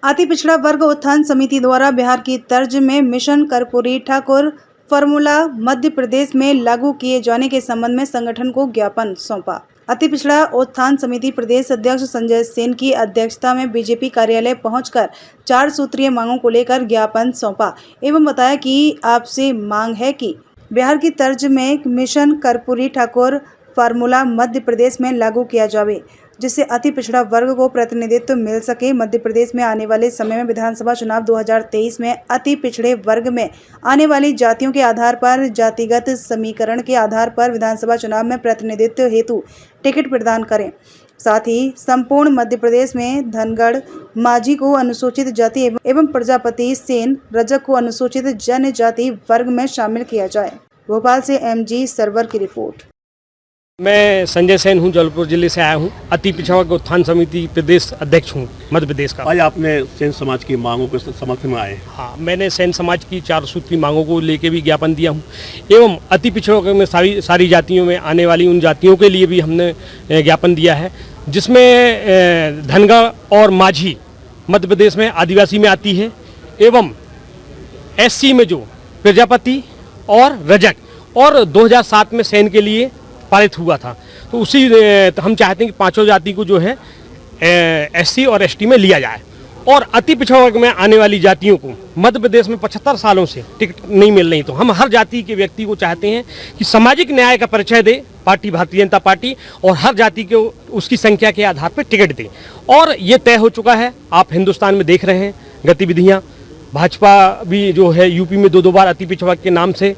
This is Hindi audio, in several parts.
अति पिछड़ा वर्ग उत्थान समिति द्वारा बिहार की तर्ज में मिशन कर्पूरी ठाकुर फॉर्मूला मध्य प्रदेश में लागू किए जाने के संबंध में संगठन को ज्ञापन सौंपा। अति पिछड़ा उत्थान समिति प्रदेश अध्यक्ष संजय सेन की अध्यक्षता में बीजेपी कार्यालय पहुंचकर 4 सूत्रीय मांगों को लेकर ज्ञापन सौंपा एवं बताया कि आपसे मांग है कि बिहार की तर्ज में मिशन कर्पूरी ठाकुर फार्मूला मध्य प्रदेश में लागू किया जाए, जिससे अति पिछड़ा वर्ग को प्रतिनिधित्व मिल सके। मध्य प्रदेश में आने वाले समय में विधानसभा चुनाव 2023 में अति पिछड़े वर्ग में आने वाली जातियों के आधार पर जातिगत समीकरण के आधार पर विधानसभा चुनाव में प्रतिनिधित्व हेतु टिकट प्रदान करें। साथ ही संपूर्ण मध्य प्रदेश में धनगढ़ माझी को अनुसूचित जाति एवं प्रजापति सेन रजक को अनुसूचित जनजाति वर्ग में शामिल किया जाए। भोपाल से MG सरवर की रिपोर्ट। मैं संजय सेन हूं, जबलपुर जिले से आया हूं। अति पिछड़ा वर्ग उत्थान समिति प्रदेश अध्यक्ष हूं मध्य प्रदेश का। आज आपने सेन समाज की मांगों के समर्थन में आए। हाँ, मैंने सेन समाज की 4 सूत्री मांगों को लेके भी ज्ञापन दिया हूं एवं अति पिछड़ा वर्ग में सारी जातियों में आने वाली उन जातियों के लिए भी हमने ज्ञापन दिया है, जिसमें धनगढ़ और माझी मध्य प्रदेश में आदिवासी में आती है एवं SC में जो प्रजापति और रजक और 2007 में सेन के लिए पारित हुआ था। तो उसी हम चाहते हैं कि 5 जाति को जो है SC और ST में लिया जाए और अति पिछड़ा वर्ग में आने वाली जातियों को मध्य प्रदेश में 75 सालों से टिकट नहीं मिल रही। तो हम हर जाति के व्यक्ति को चाहते हैं कि सामाजिक न्याय का परिचय दे पार्टी भारतीय जनता पार्टी और हर जाति को उसकी संख्या के आधार पर टिकट दे। और ये तय हो चुका है, आप हिंदुस्तान में देख रहे हैं गतिविधियाँ। भाजपा भी जो है यूपी में 2 बार अति पिछड़ा वर्ग के नाम से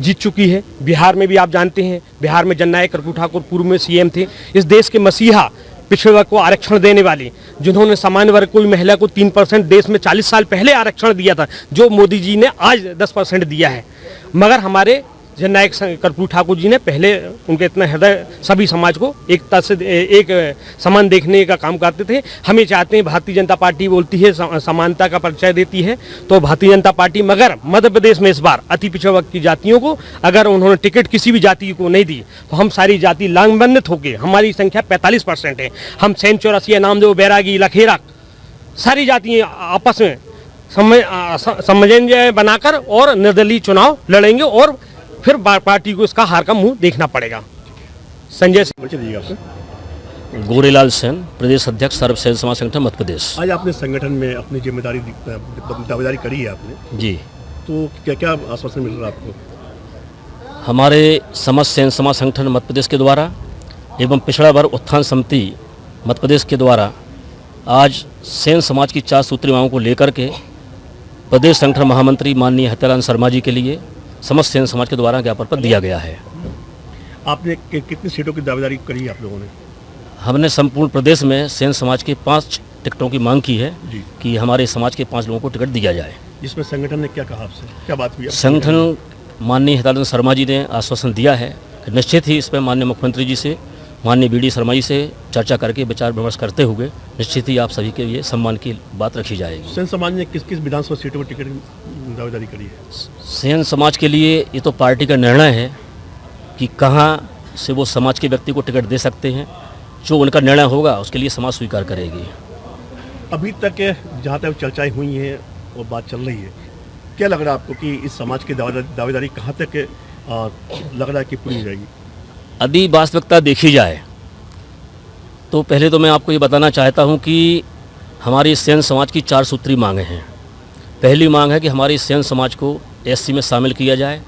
जीत चुकी है। बिहार में भी आप जानते हैं, बिहार में जननायक कर्पूरी ठाकुर पूर्व में CM थे। इस देश के मसीहा पिछड़े वर्ग को आरक्षण देने वाले, जिन्होंने सामान्य वर्ग को भी महिला को 3% देश में 40 साल पहले आरक्षण दिया था, जो मोदी जी ने आज 10% दिया है। मगर हमारे जननायक कर्पूरी ठाकुर जी ने पहले उनके इतना हृदय सभी समाज को एकता से एक समान देखने का काम करते थे। हमें चाहते हैं, भारतीय जनता पार्टी बोलती है समानता का परिचय देती है, तो भारतीय जनता पार्टी मगर मध्य प्रदेश में इस बार अति पिछड़ा वर्ग की जातियों को अगर उन्होंने टिकट किसी भी जाति को नहीं दी तो हम सारी जाति लांछनित होकर, हमारी संख्या 45% है, हम सेन चौरसिया नामदेव बैरागी लखेरा सारी जातियाँ आपस में समन्वय बनाकर और निर्दलीय चुनाव लड़ेंगे और फिर पार्टी को इसका हार का मुंह देखना पड़ेगा। संजय सिंह। गोरेलाल सेन, प्रदेश अध्यक्ष सर्व सेन समाज संगठन मध्य प्रदेश। आज आपने संगठन में अपनी दावेदारी करी है आपने जी, तो क्या क्या आश्वासन मिल रहा है आपको? हमारे समस्त सेन समाज संगठन मध्य प्रदेश के द्वारा एवं पिछड़ा वर्ग उत्थान समिति मध्य प्रदेश के द्वारा आज सेन समाज की 4 सूत्री मांगों को लेकर के प्रदेश संगठन महामंत्री माननीय हत्यालाल शर्मा जी के लिए समस्त सेन समाज के द्वारा ज्ञापन पत्र दिया गया है। आपने कितनी सीटों की दावेदारी करी है आप लोगों ने? हमने संपूर्ण प्रदेश में सेन समाज के 5 टिकटों की मांग की है कि हमारे समाज के 5 लोगों को टिकट दिया जाए। जिसमें संगठन ने क्या कहा आपसे, क्या बात हुई? संगठन माननीय हत्यालाल शर्मा जी ने आश्वासन दिया है कि निश्चित ही इस पर माननीय मुख्यमंत्री जी से, माननीय BD शर्मा जी से चर्चा करके विचार विमर्श करते हुए निश्चित ही आप सभी के लिए सम्मान की बात रखी जाएगी। सेन समाज ने किस किस विधानसभा सीटों पर टिकट दावेदारी करी है? सेन समाज के लिए ये तो पार्टी का निर्णय है कि कहाँ से वो समाज के व्यक्ति को टिकट दे सकते हैं। जो उनका निर्णय होगा उसके लिए समाज स्वीकार करेगी। अभी तक जहाँ तक चर्चाएँ हुई हैं और बात चल रही है, क्या लग रहा है आपको कि इस समाज की दावेदारी कहाँ तक लग रहा है कि पूरी हो जाएगी? यदि वास्तविकता देखी जाए तो पहले तो मैं आपको ये बताना चाहता हूँ कि हमारी सेन समाज की 4 सूत्री मांगें हैं। पहली मांग है कि हमारी सेन समाज को SC में शामिल किया जाए।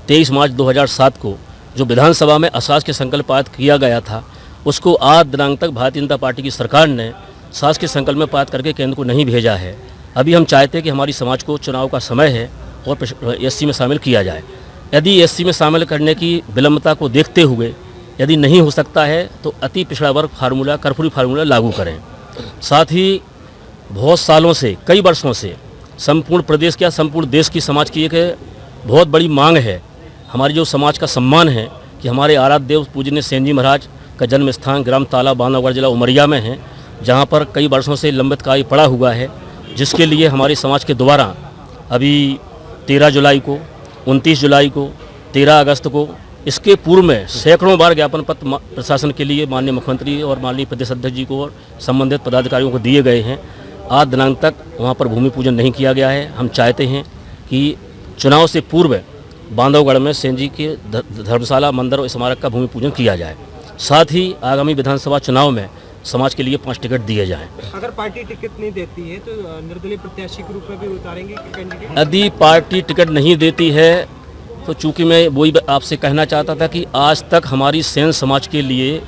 23 मार्च 2007 को जो विधानसभा में अशासकीय संकल्प पारित किया गया था, उसको आज दिनांक तक भारतीय जनता पार्टी की सरकार ने शासकीय संकल्प में पारित करके केंद्र को नहीं भेजा है। अभी हम चाहते हैं कि हमारी समाज को चुनाव का समय है और SC में शामिल किया जाए। यदि SC में शामिल करने की विलंबता को देखते हुए यदि नहीं हो सकता है तो अति पिछड़ा वर्ग फार्मूला कर्पूरी फार्मूला लागू करें। साथ ही बहुत सालों से, कई वर्षों से संपूर्ण प्रदेश या संपूर्ण देश की समाज की एक बहुत बड़ी मांग है, हमारी जो समाज का सम्मान है कि हमारे आराध्य देव पूजनीय सेन जी महाराज का जन्म स्थान ग्राम ताला बांधवगढ़ जिला उमरिया में है, जहाँ पर कई वर्षों से लंबित कार्य पड़ा हुआ है, जिसके लिए हमारी समाज के द्वारा अभी 13 जुलाई को, 29 जुलाई को, 13 अगस्त को, इसके पूर्व में सैकड़ों बार ज्ञापन पत्र प्रशासन के लिए माननीय मुख्यमंत्री और माननीय प्रदेश अध्यक्ष जी को और संबंधित पदाधिकारियों को दिए गए हैं। आज दिनांक तक वहाँ पर भूमि पूजन नहीं किया गया है। हम चाहते हैं कि चुनाव से पूर्व बांधवगढ़ में सेन जी के धर्मशाला, मंदिर और स्मारक का भूमि पूजन किया जाए। साथ ही आगामी विधानसभा चुनाव में समाज के लिए 5 टिकट दिए जाएं। अगर पार्टी टिकट नहीं देती है तो निर्दलीय प्रत्याशी के रूप में भी उतारेंगे कैंडिडेट? यदि पार्टी टिकट नहीं देती है तो चूंकि मैं वही आपसे कहना चाहता था कि आज तक हमारी सेन समाज के लिए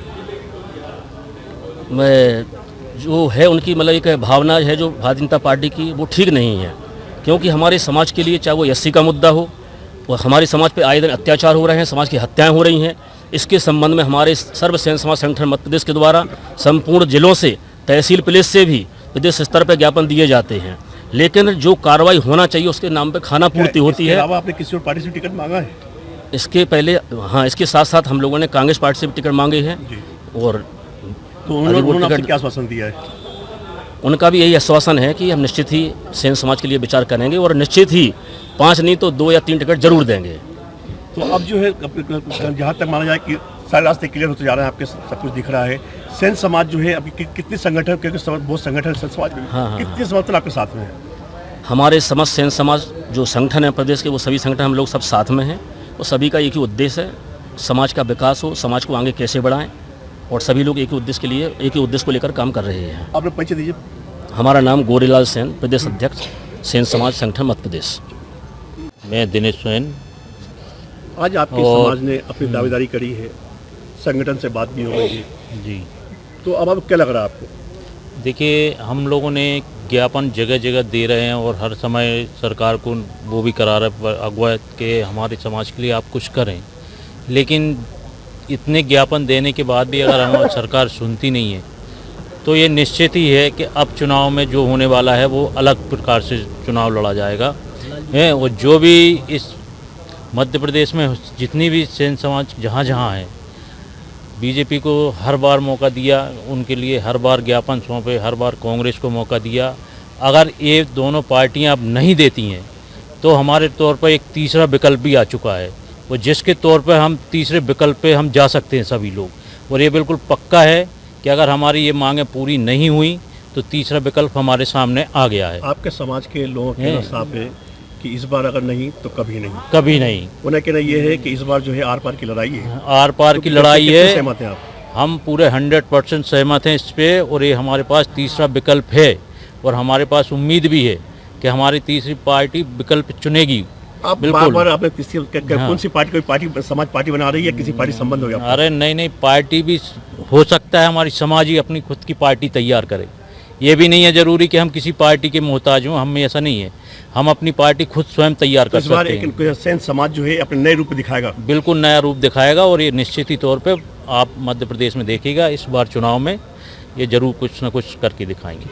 मैं जो है उनकी मतलब एक भावना है जो भारतीय जनता पार्टी की, वो ठीक नहीं है। क्योंकि हमारे समाज के लिए चाहे वो एससी का मुद्दा हो, और हमारे समाज पे आए दिन अत्याचार हो रहे हैं, समाज की हत्याएं हो रही हैं। इसके संबंध में हमारे सर्व सेन समाज संगठन मध्य प्रदेश के द्वारा संपूर्ण जिलों से, तहसील पुलिस से भी प्रदेश स्तर पर ज्ञापन दिए जाते हैं। लेकिन जो कार्रवाई होना चाहिए उसके नाम पे खाना पूर्ति होती है। आपने किसी और पार्टी से टिकट मांगा है? इसके पहले हाँ, इसके साथ साथ हम लोगों ने कांग्रेस पार्टी से भी टिकट मांगे हैं। और तो उन्होंने आपको क्या आश्वासन दिया है? उनका भी यही आश्वासन है कि हम निश्चित ही सेन समाज के लिए विचार करेंगे और निश्चित ही 5 नहीं तो 2 या 3 टिकट जरूर देंगे। तो अब जो है जहाँ तक माना जाए कि सारे रास्ते क्लियर होते जा रहे हैं, आपके सब कुछ दिख रहा है। सेन समाज जो है अभी कितने संगठन, क्योंकि बहुत संगठन सेन समाज में, कितने समर्थन आपके साथ में है? हमारे समस्त सेन समाज जो संगठन है प्रदेश के, वो सभी संगठन हम लोग सब साथ में हैं और सभी का एक ही उद्देश्य है, समाज का विकास हो, समाज को आगे कैसे बढ़ाएं, और सभी लोग एक ही उद्देश्य के लिए, एक ही उद्देश्य को लेकर काम कर रहे हैं। आपने परिचय दीजिए। हमारा नाम गौरीलाल सेन, प्रदेश अध्यक्ष सेन समाज संगठन मध्य प्रदेश। मैं दिनेश सोन। आज आपके समाज ने अपनी दावेदारी करी है, संगठन से बात भी हो गई है जी। तो अब क्या लग रहा है आपको? देखिए, हम लोगों ने ज्ञापन जगह जगह दे रहे हैं और हर समय सरकार को वो भी करा रहे अगवा के हमारे समाज के लिए आप कुछ करें, लेकिन इतने ज्ञापन देने के बाद भी अगर हमारी सरकार सुनती नहीं है तो ये निश्चित ही है कि अब चुनाव में जो होने वाला है वो अलग प्रकार से चुनाव लड़ा जाएगा है। और जो भी इस मध्य प्रदेश में जितनी भी सेन समाज जहाँ जहाँ है, बीजेपी को हर बार मौका दिया, उनके लिए हर बार ज्ञापन सौंपे, हर बार कांग्रेस को मौका दिया। अगर ये दोनों पार्टियां अब नहीं देती हैं तो हमारे तौर पर एक तीसरा विकल्प भी आ चुका है, वो जिसके तौर पर हम तीसरे विकल्प पे हम जा सकते हैं सभी लोग। और ये बिल्कुल पक्का है कि अगर हमारी ये मांगें पूरी नहीं हुई तो तीसरा विकल्प हमारे सामने आ गया है। आपके समाज के लोगों के साफ है कि इस बार अगर नहीं तो कभी नहीं, कभी नहीं। उन्हें कहना ये है कि इस बार जो है आर पार की लड़ाई है। आर पार की लड़ाई है, सहमत हैं आप? हम पूरे 100% सहमत हैं इस पे। और ये हमारे पास तीसरा विकल्प है और हमारे पास उम्मीद भी है कि हमारी तीसरी पार्टी विकल्प चुनेगी। आप बार आपने तीसरी कौन सी पार्टी, कोई पार्टी समाज पार्टी बना रही है, किसी पार्टी संबंध हो गया? अरे नहीं, पार्टी भी हो सकता है, हमारी समाज ही अपनी खुद की पार्टी तैयार करे। ये भी नहीं है जरूरी कि हम किसी पार्टी के मोहताज हों, हम में ऐसा नहीं है, हम अपनी पार्टी खुद स्वयं तैयार कर सकते हैं। एक सेन समाज जो है अपने नए रूप दिखाएगा, बिल्कुल नया रूप दिखाएगा। और ये निश्चित ही तौर पे आप मध्य प्रदेश में देखिएगा, इस बार चुनाव में ये जरूर कुछ न कुछ करके दिखाएंगे।